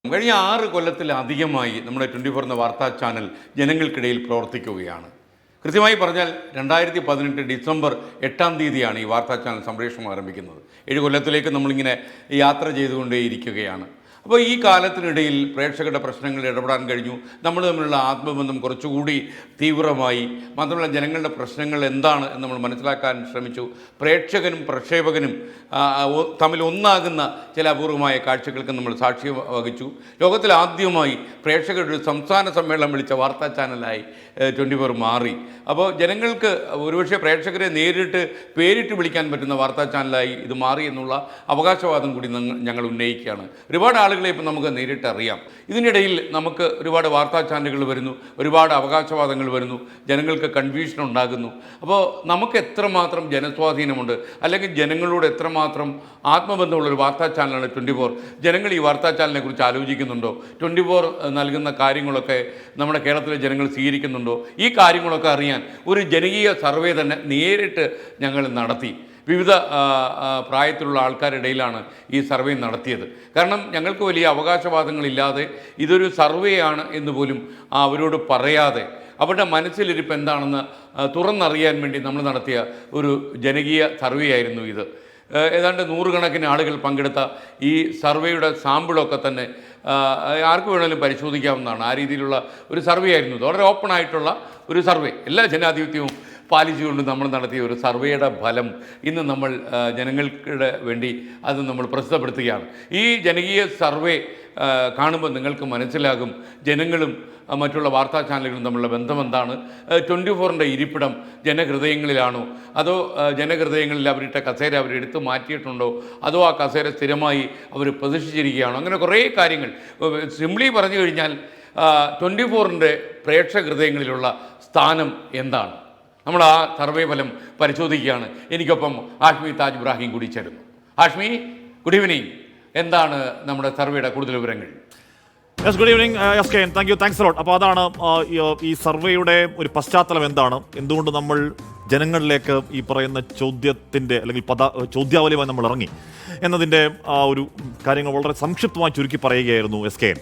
കഴിഞ്ഞ 6 കൊല്ലത്തിലധികമായി നമ്മുടെ 24 എന്ന വാർത്താ ചാനൽ ജനങ്ങൾക്കിടയിൽ പ്രവർത്തിക്കുകയാണ്. കൃത്യമായി പറഞ്ഞാൽ 2018 ഡിസംബർ 8-ാം തീയതിയാണ് ഈ വാർത്താ ചാനൽ സംപ്രേഷണം ആരംഭിക്കുന്നത്. 7 കൊല്ലത്തിലേക്ക് നമ്മളിങ്ങനെ യാത്ര ചെയ്തുകൊണ്ടേയിരിക്കുകയാണ്. അപ്പോൾ ഈ കാലത്തിനിടയിൽ പ്രേക്ഷകരുടെ പ്രശ്നങ്ങളിൽ ഇടപെടാൻ കഴിഞ്ഞു. നമ്മൾ തമ്മിലുള്ള ആത്മബന്ധം കുറച്ചുകൂടി തീവ്രമായി. മാത്രമല്ല ജനങ്ങളുടെ പ്രശ്നങ്ങൾ എന്താണ് എന്ന് നമ്മൾ മനസ്സിലാക്കാൻ ശ്രമിച്ചു. പ്രേക്ഷകനും പ്രക്ഷേപകനും തമ്മിൽ ഒന്നാകുന്ന ചില അപൂർവമായ കാഴ്ചകൾക്ക് നമ്മൾ സാക്ഷ്യം വഹിച്ചു. ലോകത്തിൽ ആദ്യമായി പ്രേക്ഷകരുടെ ഒരു സംസ്ഥാന സമ്മേളനം വിളിച്ച വാർത്താ ചാനലായി 24 മാറി. അപ്പോൾ ജനങ്ങൾക്ക് ഒരുപക്ഷെ പ്രേക്ഷകരെ നേരിട്ട് പേരിട്ട് വിളിക്കാൻ പറ്റുന്ന വാർത്താ ചാനലായി ഇത് മാറി എന്നുള്ള അവകാശവാദം കൂടി ഞങ്ങൾ ഉന്നയിക്കുകയാണ്. ഒരുപാട് ആളുകളെ ഇപ്പം നമുക്ക് നേരിട്ട് അറിയാം. ഇതിനിടയിൽ നമുക്ക് ഒരുപാട് വാർത്താ ചാനലുകൾ വരുന്നു, ഒരുപാട് അവകാശവാദങ്ങൾ വരുന്നു, ജനങ്ങൾക്ക് കൺഫ്യൂഷൻ ഉണ്ടാകുന്നു. അപ്പോൾ നമുക്ക് എത്രമാത്രം ജനസ്വാധീനമുണ്ട്, അല്ലെങ്കിൽ ജനങ്ങളോട് എത്രമാത്രം ആത്മബന്ധമുള്ളൊരു വാർത്താ ചാനലാണ് 24. ജനങ്ങൾ ഈ വാർത്താ ചാനലിനെ കുറിച്ച് ആലോചിക്കുന്നുണ്ടോ? 24 നൽകുന്ന കാര്യങ്ങളൊക്കെ നമ്മുടെ കേരളത്തിലെ ജനങ്ങൾ സ്വീകരിക്കുന്നുണ്ടോ? ഈ കാര്യങ്ങളൊക്കെ അറിയാൻ ഒരു ജനകീയ സർവേ തന്നെ നേരിട്ട് ഞങ്ങൾ നടത്തി. വിവിധ പ്രായത്തിലുള്ള ആൾക്കാരുടെ ഇടയിലാണ് ഈ സർവേ നടത്തിയത്. കാരണം ഞങ്ങൾക്ക് വലിയ അവകാശവാദങ്ങളില്ലാതെ ഇതൊരു സർവേ ആണ് എന്ന് പോലും അവരോട് പറയാതെ അവരുടെ മനസ്സിലിരിപ്പ് എന്താണെന്ന് തുറന്നറിയാൻ വേണ്ടി നമ്മൾ നടത്തിയ ഒരു ജനകീയ സർവേ ആയിരുന്നു ഇത്. ഏതാണ്ട് 100 കണക്കിന് ആളുകൾ പങ്കെടുത്ത ഈ സർവേയുടെ സാമ്പിളൊക്കെ തന്നെ ആർക്ക് വേണമെങ്കിലും പരിശോധിക്കാവുന്നതാണ്. ആ രീതിയിലുള്ള ഒരു സർവേ ആയിരുന്നു ഇത്. വളരെ ഓപ്പൺ ആയിട്ടുള്ള ഒരു സർവേ, എല്ലാ ജനാധിപത്യവും പാലിച്ചുകൊണ്ട് നമ്മൾ നടത്തിയ ഒരു സർവേയുടെ ഫലം ഇന്ന് നമ്മൾ ജനങ്ങൾക്ക് വേണ്ടി അത് നമ്മൾ പ്രസിദ്ധപ്പെടുത്തുകയാണ്. ഈ ജനകീയ സർവേ കാണുമ്പോൾ നിങ്ങൾക്ക് മനസ്സിലാകും ജനങ്ങളും മറ്റുള്ള വാർത്താ ചാനലുകളും തമ്മിലുള്ള ബന്ധം എന്താണ്. 24ൻ്റെ ഇരിപ്പിടം ജനഹൃദയങ്ങളിലാണോ, അതോ ജനഹൃദയങ്ങളിൽ അവരിട്ട കസേര അവരെടുത്ത് മാറ്റിയിട്ടുണ്ടോ, അതോ ആ കസേര സ്ഥിരമായി അവർ പ്രതിഷ്ഠിച്ചിരിക്കുകയാണോ? അങ്ങനെ കുറേ കാര്യങ്ങൾ സിംപ്ലി പറഞ്ഞു കഴിഞ്ഞാൽ 24ൻ്റെ പ്രേക്ഷക ഹൃദയങ്ങളിലുള്ള സ്ഥാനം എന്താണ്? നമ്മൾ ആ സർവേ ഫലം പരിശോധിക്കുകയാണ്. എനിക്കൊപ്പം ഹാഷ്മി താജ് ഇബ്രാഹിം കൂടി ചേരുന്നു. Hashmi, good evening. എന്താണ് നമ്മുടെ സർവേയുടെ കൂടുതൽ വിവരങ്ങൾ? Yes, good evening S K. Thanks lot. അപ്പോൾ അതാണ് ഈ സർവേയുടെ ഒരു പശ്ചാത്തലം എന്താണ്, എന്തുകൊണ്ട് നമ്മൾ ജനങ്ങളിലേക്ക് ഈ പറയുന്ന ചോദ്യത്തിൻ്റെ അല്ലെങ്കിൽ ചോദ്യാവലിയുമായി നമ്മൾ ഇറങ്ങി എന്നതിൻ്റെ ഒരു കാര്യങ്ങൾ വളരെ സംക്ഷിപ്തമായി ചുരുക്കി പറയുകയായിരുന്നു എസ് കെ.